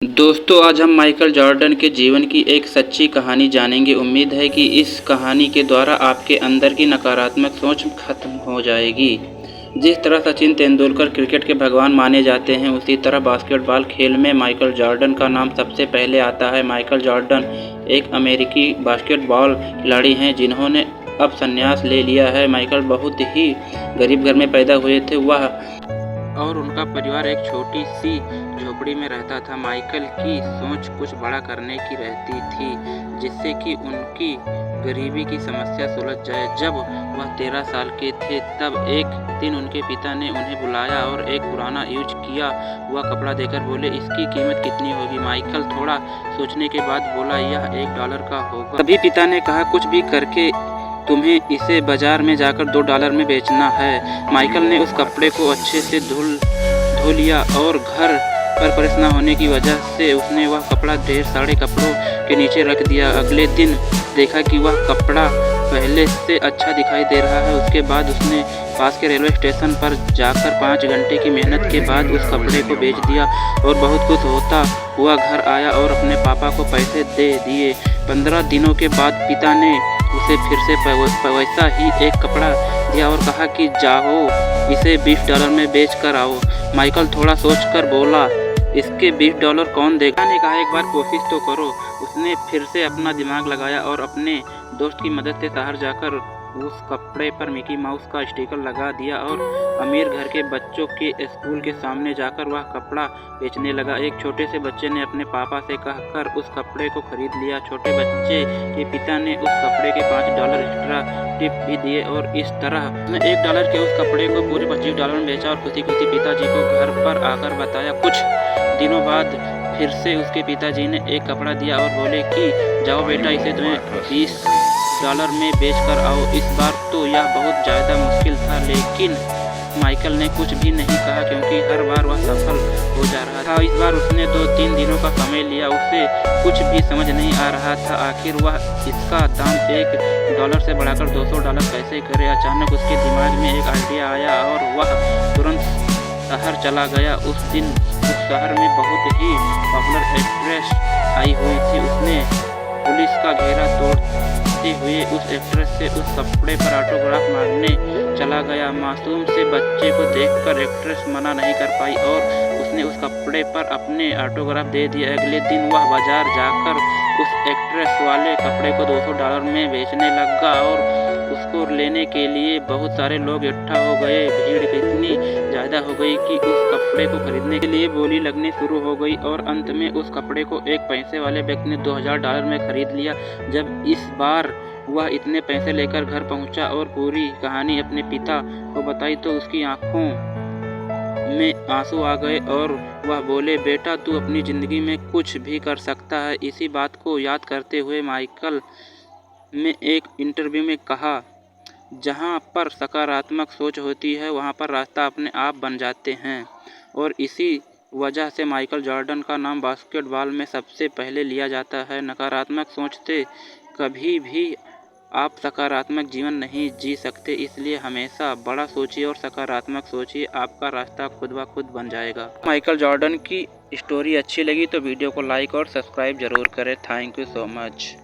दोस्तों, आज हम माइकल जॉर्डन के जीवन की एक सच्ची कहानी जानेंगे। उम्मीद है कि इस कहानी के द्वारा आपके अंदर की नकारात्मक सोच खत्म हो जाएगी। जिस तरह सचिन तेंदुलकर क्रिकेट के भगवान माने जाते हैं, उसी तरह बास्केटबॉल खेल में माइकल जॉर्डन का नाम सबसे पहले आता है। माइकल जॉर्डन एक अमेरिकी बास्केटबॉल खिलाड़ी हैं जिन्होंने अब संन्यास ले लिया है। माइकल बहुत ही गरीब घर में पैदा हुए थे। वह और उनका परिवार एक छोटी सी झोपड़ी में रहता था। माइकल की सोच कुछ बड़ा करने की रहती थी, जिससे कि उनकी गरीबी की समस्या सुलझ जाए। जब वह 13 साल के थे, तब एक दिन उनके पिता ने उन्हें बुलाया और एक पुराना यूज किया हुआ कपड़ा देकर बोले, इसकी कीमत कितनी होगी। माइकल थोड़ा सोचने के बाद बोला, यह $1 का होगा। तभी पिता ने कहा, कुछ भी करके तुम्हें इसे बाजार में जाकर $2 में बेचना है। माइकल ने उस कपड़े को अच्छे से धो लिया और घर पर प्रेस न होने की वजह से उसने वह कपड़ा ढेर सारे कपड़ों के नीचे रख दिया। अगले दिन देखा कि वह कपड़ा पहले से अच्छा दिखाई दे रहा है। उसके बाद उसने पास के रेलवे स्टेशन पर जाकर 5 घंटे की मेहनत के बाद उस कपड़े को बेच दिया और बहुत खुश होता हुआ घर आया और अपने पापा को पैसे दे दिए। 15 दिनों के बाद पिता ने उसे फिर से वैसा ही एक कपड़ा दिया और कहा कि जाओ इसे $20 में बेच कर आओ। माइकल थोड़ा सोचकर बोला, इसके $20 कौन देगा। ने कहा, एक बार कोशिश तो करो। उसने फिर से अपना दिमाग लगाया और अपने दोस्त की मदद से शहर जाकर उस कपड़े पर मिकी माउस का स्टिकर लगा दिया और अमीर घर के बच्चों के स्कूल के सामने जाकर वह कपड़ा बेचने लगा। एक छोटे से बच्चे ने अपने पापा से कहकर उस कपड़े को खरीद लिया। छोटे बच्चे के पिता ने उस कपड़े के $5 एक्स्ट्रा टिप भी दिए और इस तरह उसने $1 के उस कपड़े को पूरे $25 में बेचा और खुशी खुशी पिताजी को घर पर आकर बताया। कुछ दिनों बाद फिर से उसके पिताजी ने एक कपड़ा दिया और बोले कि जाओ बेटा, इसे तुम्हें $20 में बेच कर आओ। इस बार तो यह बहुत ज़्यादा मुश्किल था, लेकिन माइकल ने कुछ भी नहीं कहा क्योंकि हर बार वह सफल हो जा रहा था। इस बार उसने 2-3 दिनों का समय लिया। उसे कुछ भी समझ नहीं आ रहा था, आखिर वह इसका दाम $1 से बढ़ाकर $200 कैसे करे। अचानक उसके दिमाग में एक आइडिया आया और वह तुरंत शहर चला गया। उस दिन उस शहर में बहुत ही पॉपुलर एक्ट्रेस आई हुई थी। उसने पुलिस का घेरा तोड़ते हुए उस एक्ट्रेस से उस कपड़े पर ऑटोग्राफ मांगने चला गया। मासूम से बच्चे को देखकर एक्ट्रेस मना नहीं कर पाई और उसने उस कपड़े पर अपने ऑटोग्राफ दे दिया। अगले दिन वह बाजार जाकर उस एक्ट्रेस वाले कपड़े को $200 में बेचने लगा और उसको लेने के लिए बहुत सारे लोग इकट्ठा हो गए। भीड़ इतनी ज़्यादा हो गई कि उस कपड़े को खरीदने के लिए बोली लगनी शुरू हो गई और अंत में उस कपड़े को एक पैसे वाले व्यक्ति ने $2000 में खरीद लिया। जब इस बार वह इतने पैसे लेकर घर पहुंचा और पूरी कहानी अपने पिता को बताई तो उसकी आंखों में आंसू आ गए और वह बोले, बेटा, तू अपनी ज़िंदगी में कुछ भी कर सकता है। इसी बात को याद करते हुए माइकल ने एक इंटरव्यू में कहा, जहाँ पर सकारात्मक सोच होती है वहाँ पर रास्ता अपने आप बन जाते हैं। और इसी वजह से माइकल जॉर्डन का नाम बास्केटबॉल में सबसे पहले लिया जाता है। नकारात्मक सोचते कभी भी आप सकारात्मक जीवन नहीं जी सकते, इसलिए हमेशा बड़ा सोचिए और सकारात्मक सोचिए, आपका रास्ता खुद ब खुद बन जाएगा। माइकल जॉर्डन की स्टोरी अच्छी लगी तो वीडियो को लाइक और सब्सक्राइब जरूर करें। Thank you so much.